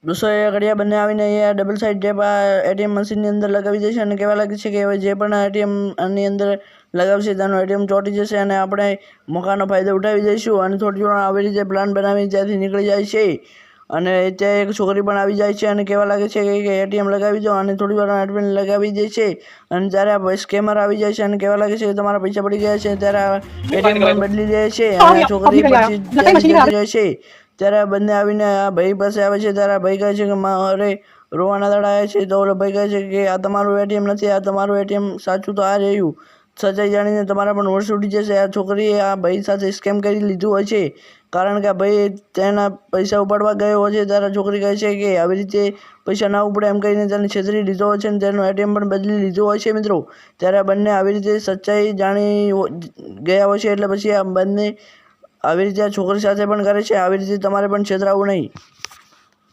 दोस्तों ये घड़िया बनने आવીને અહીંયા ડબલ સાઇડ ટેપ આ એટીએમ મશીનની અંદર લગાવી દેશે અને કહેવા લાગે છે કે હવે જે પણ એટીએમ ની અંદર લગાવશે તેનો એટીએમ ચોંટી જશે અને આપણે મોકાનો ફાયદો ઉઠાવી દઈશું અને થોડી વાર આવી રીતે પ્લાન બનાવી ત્યાંથી નીકળી જાય છે અને ત્યાં એક છોકરી પણ આવી જાય છે અને કહેવા લાગે છે કે એટીએમ લગાવી દો અને થોડી વાર એટીએમ લગાવી દે છે અને ત્યારે આ સ્કેમર આવી જાય છે અને કહેવા લાગે છે કે તમારા પૈસા પડી ગયા છે ત્યારે એટીએમ પણ બદલી દે છે અને છોકરી પછી જાય છે ત્યારે બંને આવીને આ ભાઈ પાસે આવે છે ત્યારે ભાઈ કહે છે કે મારે રોવાના દાડા આવ્યા છે તો ઓલો ભાઈ કહે છે કે આ તમારું એટીએમ નથી, આ તમારું એટીએમ સાચું તો આ રહ્યું. સચ્ચાઈ જાણીને તમારા પણ હોશ ઉડી જશે. આ છોકરીએ આ ભાઈ સાથે સ્કેમ કરી લીધું હોય છે કારણ કે આ ભાઈ તેના પૈસા ઉપાડવા ગયો હોય છે ત્યારે છોકરી કહે છે કે આવી રીતે પૈસા ના ઉપડે એમ કહીને તેને છેતરી લીધો હોય છે અને તેનું એટીએમ પણ બદલી લીધું હોય છે મિત્રો. ત્યારે આ બંને આવી રીતે સચ્ચાઈ જાણી ગયા હોય છે એટલે પછી આ બંને આવી રીતે આ છોકરી સાથે પણ કરે છે. આવી રીતે તમારે પણ છેતરાવું નહીં.